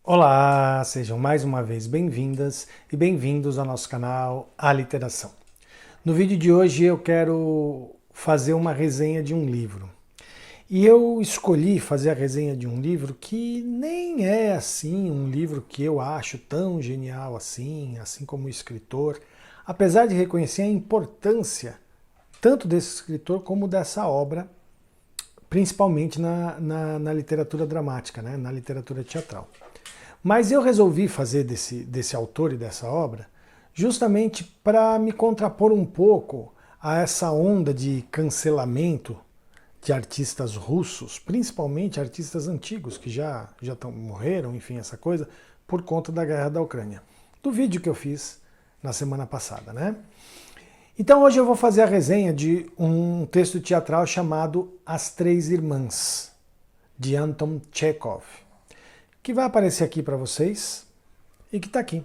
Olá, sejam mais uma vez bem-vindas e bem-vindos ao nosso canal A Literação. No vídeo de hoje eu quero fazer uma resenha de um livro. E eu escolhi fazer a resenha de um livro que nem é assim um livro que eu acho tão genial assim como o escritor, apesar de reconhecer a importância tanto desse escritor como dessa obra, principalmente na literatura dramática, né? Na literatura teatral. Mas eu resolvi fazer desse autor e dessa obra justamente para me contrapor um pouco a essa onda de cancelamento de artistas russos, principalmente artistas antigos que já morreram, enfim, essa coisa, por conta da guerra da Ucrânia. Do vídeo que eu fiz na semana passada, né? Então hoje eu vou fazer a resenha de um texto teatral chamado As Três Irmãs, de Anton Chekhov, que vai aparecer aqui para vocês e que está aqui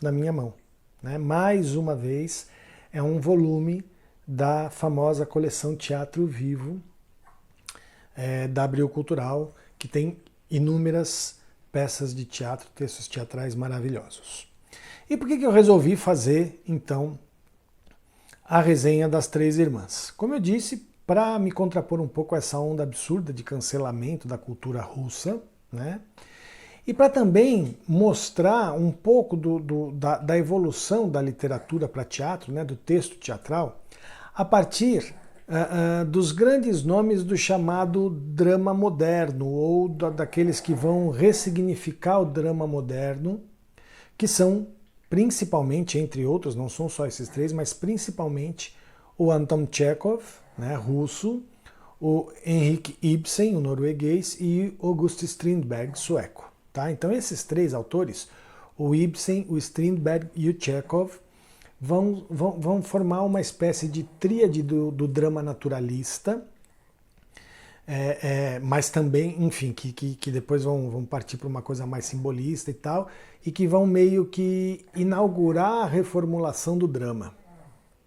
na minha mão, né? Mais uma vez, é um volume da famosa coleção Teatro Vivo da Abril Cultural, que tem inúmeras peças de teatro, textos teatrais maravilhosos. E por que eu resolvi fazer, então, a resenha das Três Irmãs? Como eu disse, para me contrapor um pouco a essa onda absurda de cancelamento da cultura russa, né? E para também mostrar um pouco da evolução da literatura para teatro, né, do texto teatral, a partir dos grandes nomes do chamado drama moderno, ou daqueles que vão ressignificar o drama moderno, que são principalmente, entre outros, não são só esses três, mas principalmente o Anton Chekhov, né, russo, o Henrik Ibsen, o norueguês, e o August Strindberg, sueco. Tá? Então esses três autores, o Ibsen, o Strindberg e o Chekhov, vão formar uma espécie de tríade do drama naturalista, mas também, enfim, que depois vão partir para uma coisa mais simbolista e tal, e que vão meio que inaugurar a reformulação do drama.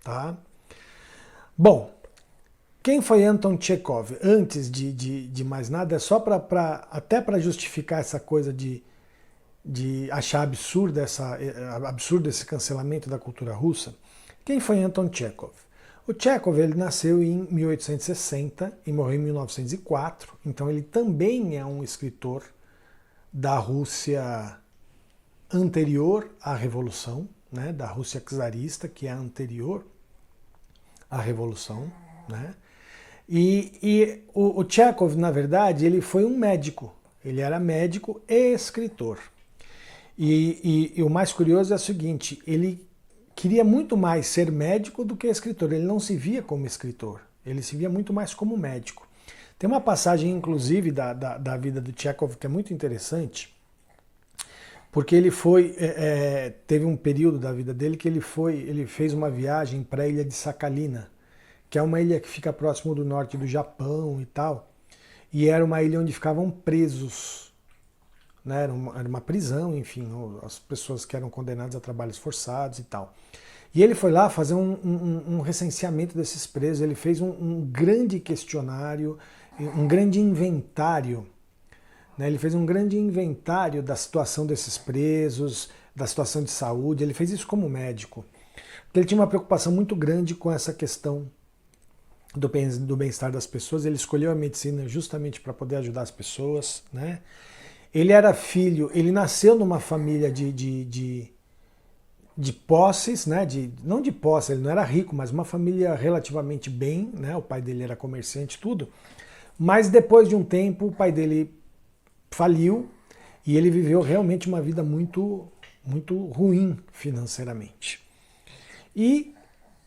Tá? Bom, quem foi Anton Chekhov? Antes de mais nada, é só até para justificar essa coisa de achar absurdo esse cancelamento da cultura russa. Quem foi Anton Chekhov? O Chekhov ele nasceu em 1860 e morreu em 1904, então ele também é um escritor da Rússia anterior à Revolução, né, da Rússia czarista, que é anterior à Revolução, né? E o Chekhov, na verdade, ele foi um médico. Ele era médico e escritor. E o mais curioso é o seguinte, ele queria muito mais ser médico do que escritor. Ele não se via como escritor, ele se via muito mais como médico. Tem uma passagem, inclusive, da vida do Chekhov que é muito interessante, porque ele teve um período da vida dele que ele fez uma viagem para a ilha de Sakhalina, que é uma ilha que fica próximo do norte do Japão e tal, e era uma ilha onde ficavam presos, né? Era uma prisão, enfim, as pessoas que eram condenadas a trabalhos forçados e tal. E ele foi lá fazer um recenseamento desses presos, ele fez um grande questionário, um grande inventário, né? Ele fez um grande inventário da situação desses presos, da situação de saúde, ele fez isso como médico. Ele tinha uma preocupação muito grande com essa questão do bem-estar das pessoas, ele escolheu a medicina justamente para poder ajudar as pessoas, né? Ele era filho, ele nasceu numa família de posses, né? Não de posse, ele não era rico, mas uma família relativamente bem, né? O pai dele era comerciante, tudo. Mas depois de um tempo, o pai dele faliu e ele viveu realmente uma vida muito, muito ruim financeiramente. E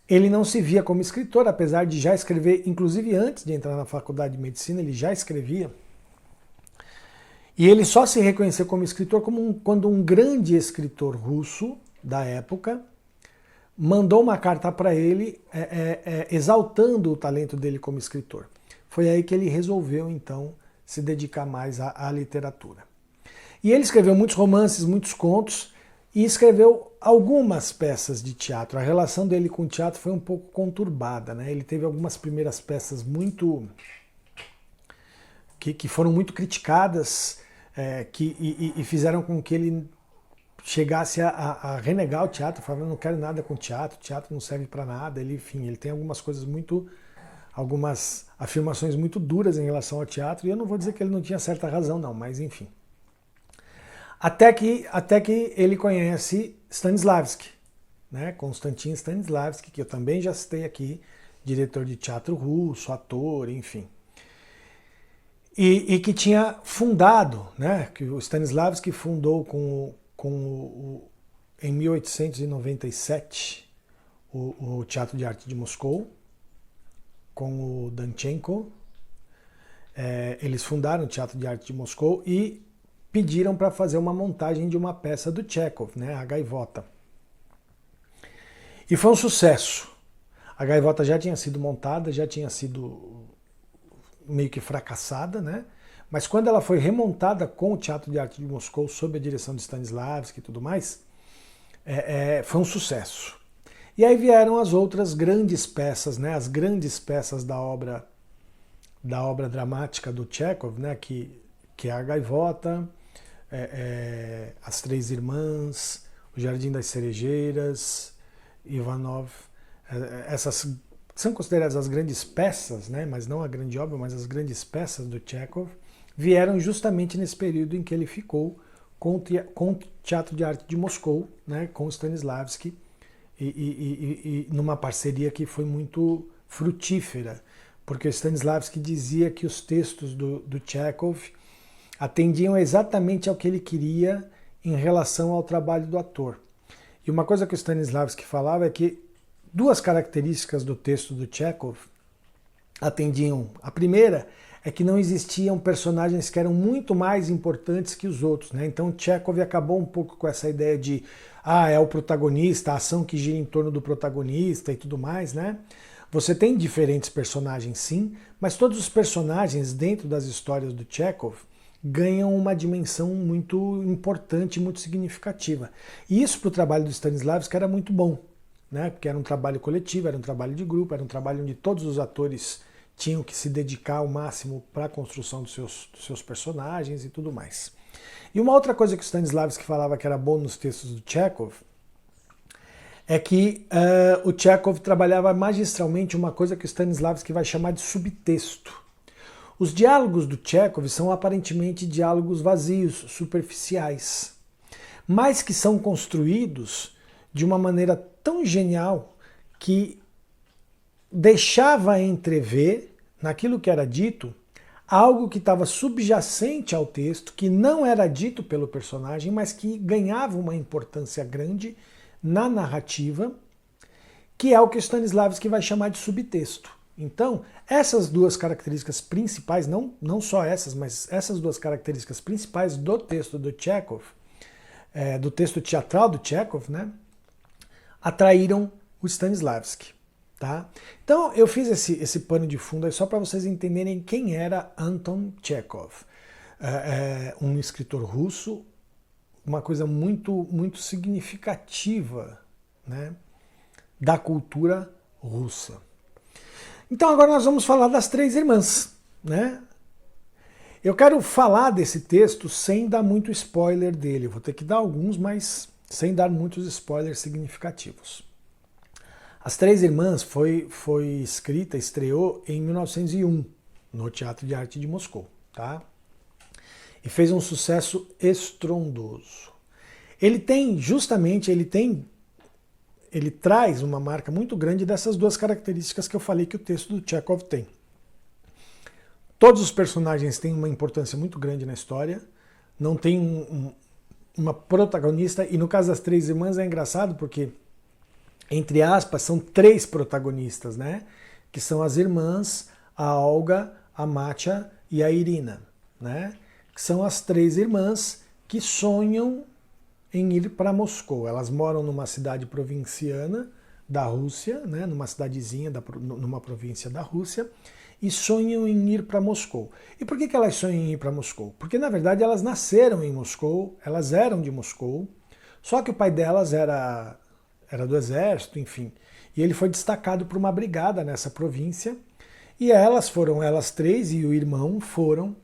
ele não se via como escritor, apesar de já escrever, inclusive antes de entrar na faculdade de medicina, ele já escrevia. E ele só se reconheceu como escritor quando um grande escritor russo da época mandou uma carta para ele exaltando o talento dele como escritor. Foi aí que ele resolveu, então, se dedicar mais à literatura. E ele escreveu muitos romances, muitos contos, e escreveu algumas peças de teatro. A relação dele com o teatro foi um pouco conturbada, né? Ele teve algumas primeiras peças que foram muito criticadas, e fizeram com que ele chegasse a renegar o teatro, falando, eu não quero nada com teatro não serve para nada. Ele, enfim, ele tem algumas algumas afirmações muito duras em relação ao teatro, e eu não vou dizer que ele não tinha certa razão, não, mas enfim. Até que ele conhece Stanislavski, né? Konstantin Stanislavski, que eu também já citei aqui, diretor de teatro russo, ator, enfim. E que tinha fundado, né? Que o Stanislavski fundou em 1897 o Teatro de Arte de Moscou, com o Danchenko. Eles fundaram o Teatro de Arte de Moscou e pediram para fazer uma montagem de uma peça do Tchekhov, né? A Gaivota. E foi um sucesso. A Gaivota já tinha sido montada, já tinha sido meio que fracassada, né? Mas quando ela foi remontada com o Teatro de Arte de Moscou, sob a direção de Stanislavski e tudo mais, foi um sucesso. E aí vieram as outras grandes peças, né? As grandes peças da obra dramática do Tchekhov, né? Que é a Gaivota, As Três Irmãs, O Jardim das Cerejeiras, Ivanov. Essas são consideradas as grandes peças, né? Mas não a grande obra, mas as grandes peças do Tchekhov, vieram justamente nesse período em que ele ficou com o Teatro de Arte de Moscou, né? Com Stanislavski, e numa parceria que foi muito frutífera, porque Stanislavski dizia que os textos do Tchekhov atendiam exatamente ao que ele queria em relação ao trabalho do ator. E uma coisa que o Stanislavski falava é que duas características do texto do Tchekhov atendiam. A primeira é que não existiam personagens que eram muito mais importantes que os outros, né? Então Tchekhov acabou um pouco com essa ideia de é o protagonista, a ação que gira em torno do protagonista e tudo mais, né? Você tem diferentes personagens, sim, mas todos os personagens dentro das histórias do Tchekhov ganham uma dimensão muito importante, muito significativa. E isso para o trabalho do Stanislavski era muito bom, né? Porque era um trabalho coletivo, era um trabalho de grupo, era um trabalho onde todos os atores tinham que se dedicar ao máximo para a construção dos seus personagens e tudo mais. E uma outra coisa que o Stanislavski falava que era bom nos textos do Tchekhov é que o Tchekhov trabalhava magistralmente uma coisa que o Stanislavski vai chamar de subtexto. Os diálogos do Tchekhov são aparentemente diálogos vazios, superficiais, mas que são construídos de uma maneira tão genial que deixava entrever, naquilo que era dito, algo que estava subjacente ao texto, que não era dito pelo personagem, mas que ganhava uma importância grande na narrativa, que é o que Stanislavski vai chamar de subtexto. Então, essas duas características principais, não só essas, mas essas duas características principais do texto do Tchekhov, do texto teatral do Tchekhov, né, atraíram o Stanislavski. Tá? Então eu fiz esse pano de fundo aí só para vocês entenderem quem era Anton Tchekhov. Um escritor russo, uma coisa muito, muito significativa, né, da cultura russa. Então agora nós vamos falar das Três Irmãs, né? Eu quero falar desse texto sem dar muito spoiler dele. Vou ter que dar alguns, mas sem dar muitos spoilers significativos. As Três Irmãs foi estreou em 1901 no Teatro de Arte de Moscou, tá? E fez um sucesso estrondoso. Ele traz uma marca muito grande dessas duas características que eu falei que o texto do Tchekhov tem. Todos os personagens têm uma importância muito grande na história, não tem uma protagonista, e no caso das Três Irmãs é engraçado porque, entre aspas, são três protagonistas, né? Que são as irmãs, a Olga, a Matya e a Irina, né? Que são as três irmãs que sonham em ir para Moscou. Elas moram numa cidade provinciana da Rússia, né? Numa cidadezinha, numa província da Rússia, e sonham em ir para Moscou. E por que elas sonham em ir para Moscou? Porque, na verdade, elas nasceram em Moscou, elas eram de Moscou, só que o pai delas era do exército, enfim. E ele foi destacado para uma brigada nessa província. E elas três e o irmão foram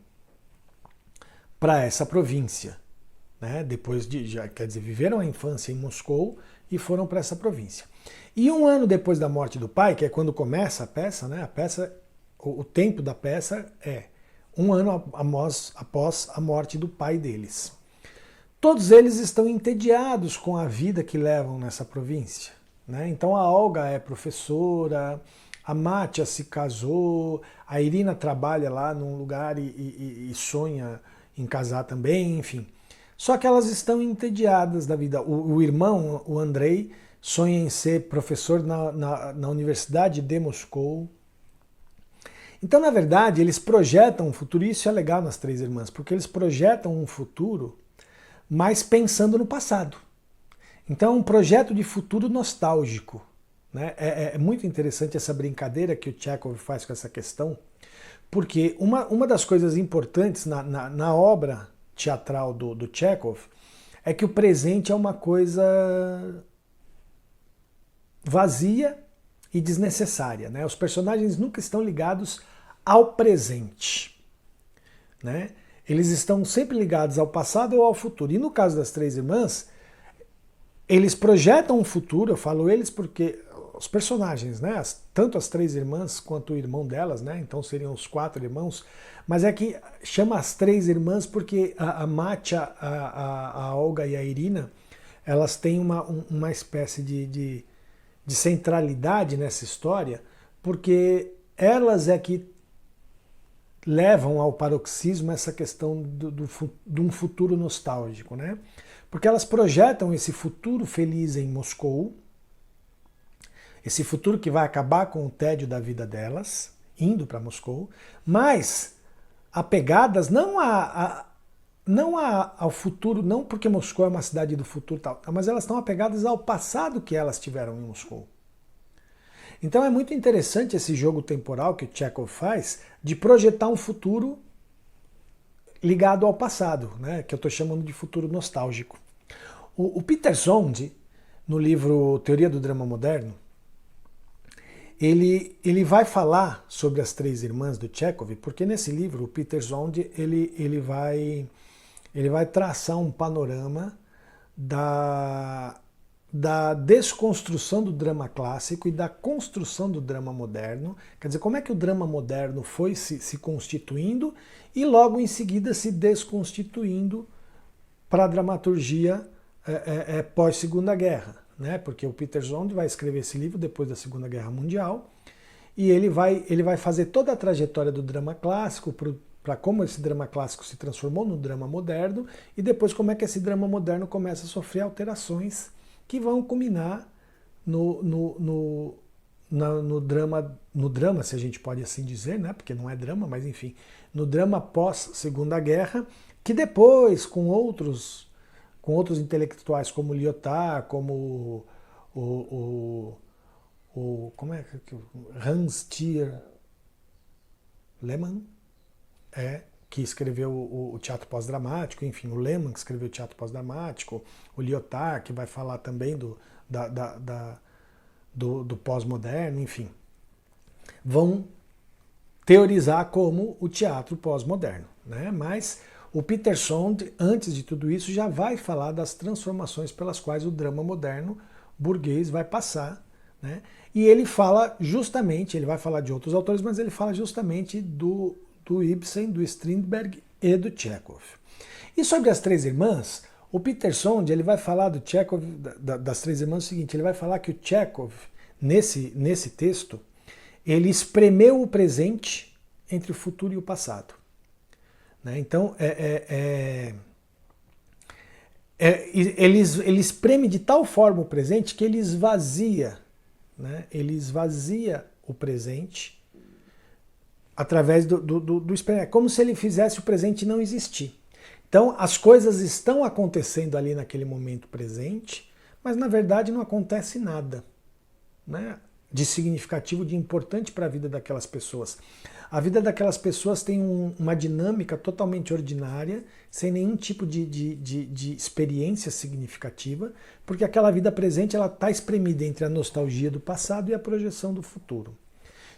para essa província, né? Depois de, já, quer dizer, viveram a infância em Moscou e foram para essa província. E um ano depois da morte do pai, que é quando começa a peça, né? A peça, o tempo da peça é um ano após a morte do pai deles. Todos eles estão entediados com a vida que levam nessa província, né? Então a Olga é professora, a Mátia se casou, a Irina trabalha lá num lugar e sonha em casar também, enfim. Só que elas estão entediadas da vida. O irmão, o Andrei, sonha em ser professor na Universidade de Moscou. Então, na verdade, eles projetam um futuro, e isso é legal nas Três Irmãs, porque eles projetam um futuro, mas pensando no passado. Então, é um projeto de futuro nostálgico. Né? É muito interessante essa brincadeira que o Chekhov faz com essa questão, porque uma das coisas importantes na obra teatral do Chekhov é que o presente é uma coisa vazia e desnecessária. Né? Os personagens nunca estão ligados ao presente. Né? Eles estão sempre ligados ao passado ou ao futuro. E no caso das Três Irmãs, eles projetam um futuro, eu falo eles porque os personagens, né? Tanto as Três Irmãs quanto o irmão delas, né? Então seriam os 4 irmãos, mas é que chama as Três Irmãs porque a Mátia, a Olga e a Irina, elas têm uma espécie de centralidade nessa história, porque elas é que levam ao paroxismo essa questão de um futuro nostálgico, né? Porque elas projetam esse futuro feliz em Moscou, esse futuro que vai acabar com o tédio da vida delas, indo para Moscou, mas apegadas não ao futuro, não porque Moscou é uma cidade do futuro, tal, mas elas estão apegadas ao passado que elas tiveram em Moscou. Então é muito interessante esse jogo temporal que o Chekhov faz de projetar um futuro ligado ao passado, né, que eu estou chamando de futuro nostálgico. O Peter Zond, no livro Teoria do Drama Moderno, ele vai falar sobre as Três Irmãs do Chekhov, porque nesse livro o Peter Zond ele vai traçar um panorama da desconstrução do drama clássico e da construção do drama moderno. Quer dizer, como é que o drama moderno foi se constituindo e logo em seguida se desconstituindo para a dramaturgia pós-Segunda Guerra. Né? Porque o Peter Zond vai escrever esse livro depois da Segunda Guerra Mundial e ele vai fazer toda a trajetória do drama clássico para como esse drama clássico se transformou no drama moderno e depois como é que esse drama moderno começa a sofrer alterações que vão culminar no drama, se a gente pode assim dizer, né? Porque não é drama, mas enfim, no drama pós-Segunda Guerra, que depois, com outros intelectuais como Lyotard, como como é que Hans Thier Lehmann, que escreveu o teatro pós-dramático, enfim, o Lehmann que escreveu o teatro pós-dramático, o Lyotard que vai falar também do pós-moderno, enfim, vão teorizar como o teatro pós-moderno, né? Mas o Peter Zond, antes de tudo isso, já vai falar das transformações pelas quais o drama moderno burguês vai passar, né? E ele fala justamente, ele vai falar de outros autores, mas ele fala justamente do Ibsen, do Strindberg e do Chekhov. E sobre as Três Irmãs, o Peter Zond ele vai falar do Chekhov, das Três Irmãs, o seguinte, ele vai falar que o Chekhov, nesse texto, ele espremeu o presente entre o futuro e o passado. Né? Então, ele espreme de tal forma o presente que ele esvazia, né? Ele esvazia o presente através do espreme. É como se ele fizesse o presente não existir. Então, as coisas estão acontecendo ali naquele momento presente, mas na verdade não acontece nada, né, de significativo, de importante para a vida daquelas pessoas. A vida daquelas pessoas tem uma dinâmica totalmente ordinária, sem nenhum tipo de experiência significativa, porque aquela vida presente ela está espremida entre a nostalgia do passado e a projeção do futuro.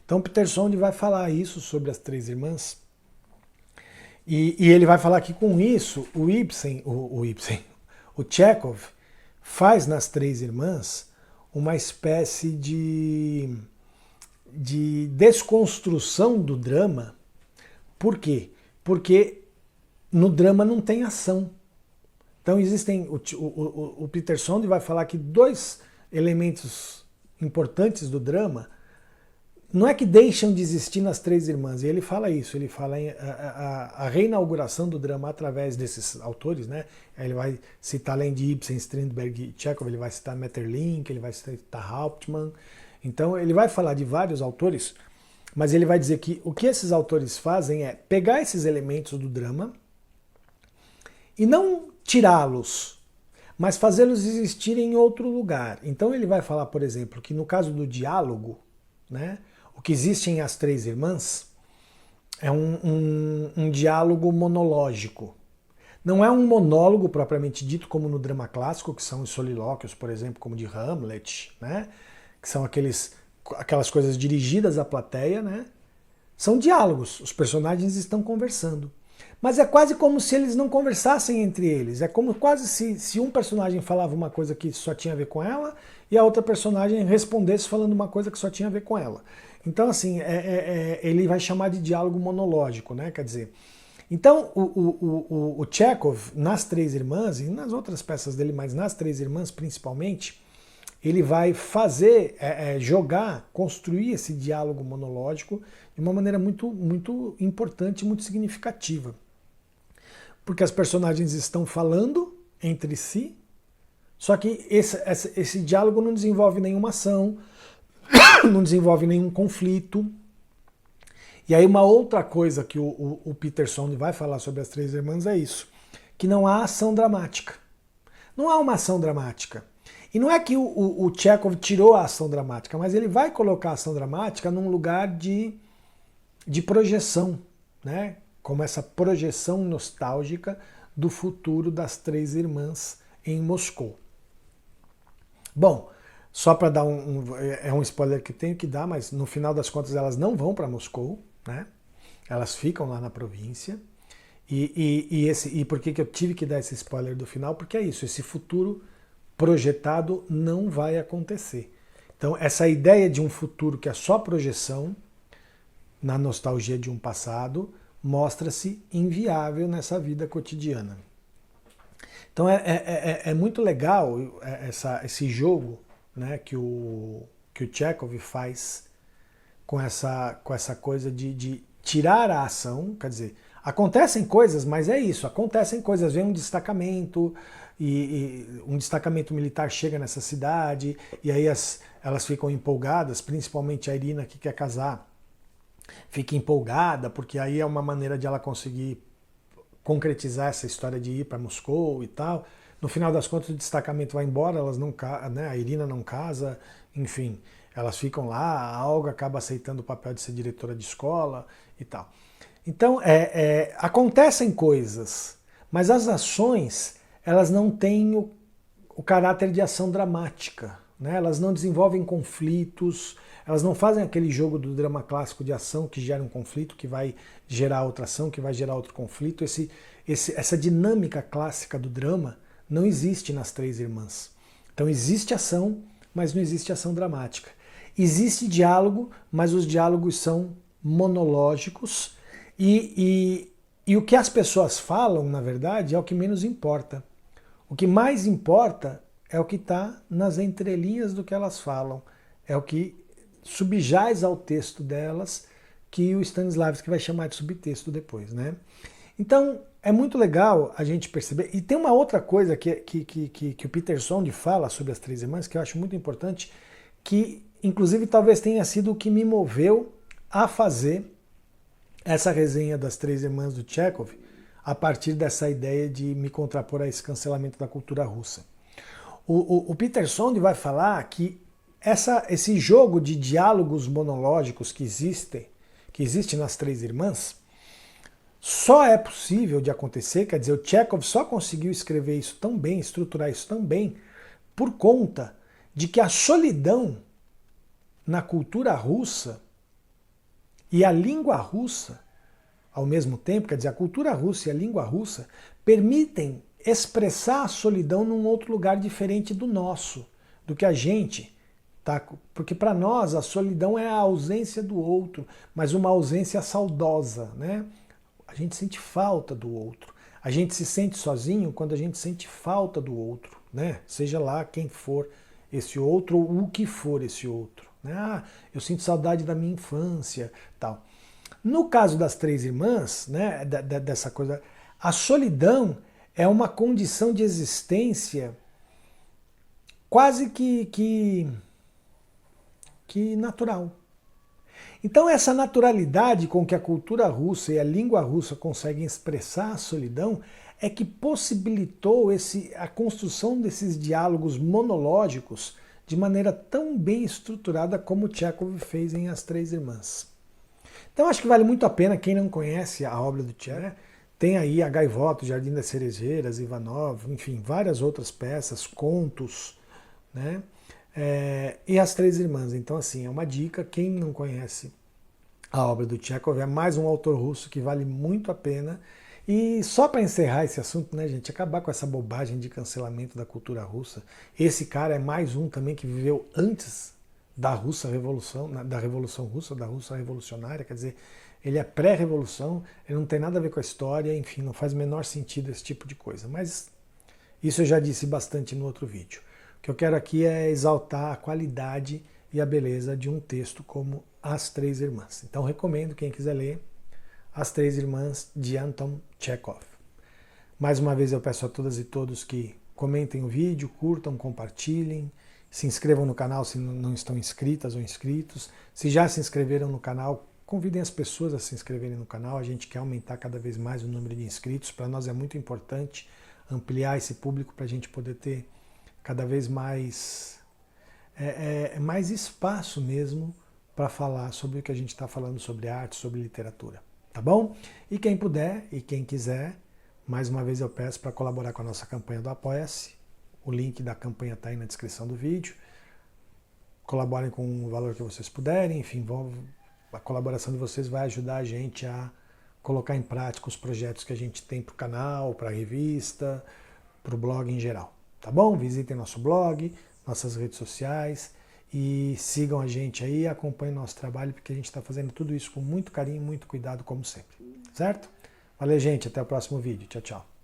Então Peter Zond vai falar isso sobre as Três Irmãs E ele vai falar que com isso, o Chekhov faz nas Três Irmãs uma espécie de desconstrução do drama. Por quê? Porque no drama não tem ação. Então existem, o Peter Sonde vai falar que dois elementos importantes do drama não é que deixam de existir nas Três Irmãs, e ele fala isso, ele fala a reinauguração do drama através desses autores, né? Ele vai citar, além de Ibsen, Strindberg e Chekhov, ele vai citar Maeterlinck, ele vai citar Hauptmann. Então ele vai falar de vários autores, mas ele vai dizer que o que esses autores fazem é pegar esses elementos do drama e não tirá-los, mas fazê-los existir em outro lugar. Então ele vai falar, por exemplo, que no caso do diálogo, né, o que existe em As Três Irmãs é um diálogo monológico. Não é um monólogo propriamente dito, como no drama clássico, que são os solilóquios, por exemplo, como de Hamlet, né, que são aquelas coisas dirigidas à plateia, né? São diálogos, os personagens estão conversando. Mas é quase como se eles não conversassem entre eles. É como quase se um personagem falava uma coisa que só tinha a ver com ela e a outra personagem respondesse falando uma coisa que só tinha a ver com ela. Então, assim, ele vai chamar de diálogo monológico, né? Quer dizer, então o Chekhov, nas Três Irmãs, e nas outras peças dele, mas nas Três Irmãs principalmente, ele vai fazer, jogar, construir esse diálogo monológico de uma maneira muito, muito importante, muito significativa. Porque as personagens estão falando entre si, só que esse diálogo não desenvolve nenhuma ação, não desenvolve nenhum conflito. E aí uma outra coisa que o Peter Sonde vai falar sobre As Três Irmãs é isso, que não há ação dramática. Não há uma ação dramática. E não é que o Chekhov tirou a ação dramática, mas ele vai colocar a ação dramática num lugar de projeção, né? Como essa projeção nostálgica do futuro das Três Irmãs em Moscou. Bom, só para dar um spoiler que tenho que dar, mas no final das contas elas não vão para Moscou, né? Elas ficam lá na província. E por que eu tive que dar esse spoiler do final? Porque é isso, esse futuro projetado não vai acontecer. Então, essa ideia de um futuro que é só projeção, na nostalgia de um passado, mostra-se inviável nessa vida cotidiana. Então, é muito legal esse jogo, né, que o Chekhov faz com essa coisa de tirar a ação, quer dizer, acontecem coisas, mas é isso, acontecem coisas, vem um destacamento, e um destacamento militar chega nessa cidade, e aí elas ficam empolgadas, principalmente a Irina, que quer casar, fica empolgada, porque aí é uma maneira de ela conseguir concretizar essa história de ir para Moscou e tal. No final das contas, o destacamento vai embora, elas não, né, a Irina não casa, enfim, elas ficam lá, a Olga acaba aceitando o papel de ser diretora de escola e tal. Então, acontecem coisas, mas as ações, elas não têm o caráter de ação dramática, né? Elas não desenvolvem conflitos, elas não fazem aquele jogo do drama clássico de ação que gera um conflito, que vai gerar outra ação, que vai gerar outro conflito. Essa dinâmica clássica do drama não existe nas Três Irmãs. Então existe ação, mas não existe ação dramática. Existe diálogo, mas os diálogos são monológicos e o que as pessoas falam, na verdade, é o que menos importa. O que mais importa é o que está nas entrelinhas do que elas falam, é o que subjaz ao texto delas, que o Stanislavski vai chamar de subtexto depois, né? Então, é muito legal a gente perceber. E tem uma outra coisa que o Peter Sonde fala sobre As Três Irmãs, que eu acho muito importante, que inclusive talvez tenha sido o que me moveu a fazer essa resenha das Três Irmãs do Chekhov, a partir dessa ideia de me contrapor a esse cancelamento da cultura russa. O Peter Sonde vai falar que esse jogo de diálogos monológicos que existe nas Três Irmãs, só é possível de acontecer, quer dizer, o Chekhov só conseguiu escrever isso tão bem, estruturar isso tão bem, por conta de que a solidão na cultura russa e a língua russa ao mesmo tempo, quer dizer, a cultura russa e a língua russa permitem expressar a solidão num outro lugar diferente do nosso, do que a gente, tá? Porque para nós a solidão é a ausência do outro, mas uma ausência saudosa, né? A gente sente falta do outro. A gente se sente sozinho quando a gente sente falta do outro, né? Seja lá quem for esse outro ou o que for esse outro, né? Ah, eu sinto saudade da minha infância, tal. No caso das três irmãs, né, dessa coisa, a solidão é uma condição de existência quase que natural. Então essa naturalidade com que a cultura russa e a língua russa conseguem expressar a solidão é que possibilitou a construção desses diálogos monológicos de maneira tão bem estruturada como Tchekhov fez em As Três Irmãs. Então acho que vale muito a pena, quem não conhece a obra do Tchekhov, tem aí a Gaivota, o Jardim das Cerejeiras, Ivanov, enfim, várias outras peças, contos, né? E As Três Irmãs. Então, assim, é uma dica. Quem não conhece a obra do Tchekhov, é mais um autor russo que vale muito a pena. E só para encerrar esse assunto, né, gente, acabar com essa bobagem de cancelamento da cultura russa, esse cara é mais um também que viveu antes da Revolução Russa, da Rússia revolucionária, quer dizer, ele é pré-revolução, ele não tem nada a ver com a história, enfim, não faz o menor sentido esse tipo de coisa. Mas isso eu já disse bastante no outro vídeo. O que eu quero aqui é exaltar a qualidade e a beleza de um texto como As Três Irmãs. Então recomendo, quem quiser ler, As Três Irmãs, de Anton Tchekhov. Mais uma vez eu peço a todas e todos que comentem o vídeo, curtam, compartilhem, se inscrevam no canal se não estão inscritas ou inscritos. Se já se inscreveram no canal, convidem as pessoas a se inscreverem no canal. A gente quer aumentar cada vez mais o número de inscritos. Para nós é muito importante ampliar esse público para a gente poder ter cada vez mais, mais espaço mesmo para falar sobre o que a gente está falando sobre arte, sobre literatura. Tá bom? E quem puder e quem quiser, mais uma vez eu peço para colaborar com a nossa campanha do Apoia-se. O link da campanha está aí na descrição do vídeo. Colaborem com o valor que vocês puderem. Enfim, a colaboração de vocês vai ajudar a gente a colocar em prática os projetos que a gente tem para o canal, para a revista, para o blog em geral. Tá bom? Visitem nosso blog, nossas redes sociais e sigam a gente aí, acompanhem o nosso trabalho, porque a gente está fazendo tudo isso com muito carinho e muito cuidado, como sempre. Certo? Valeu, gente. Até o próximo vídeo. Tchau, tchau.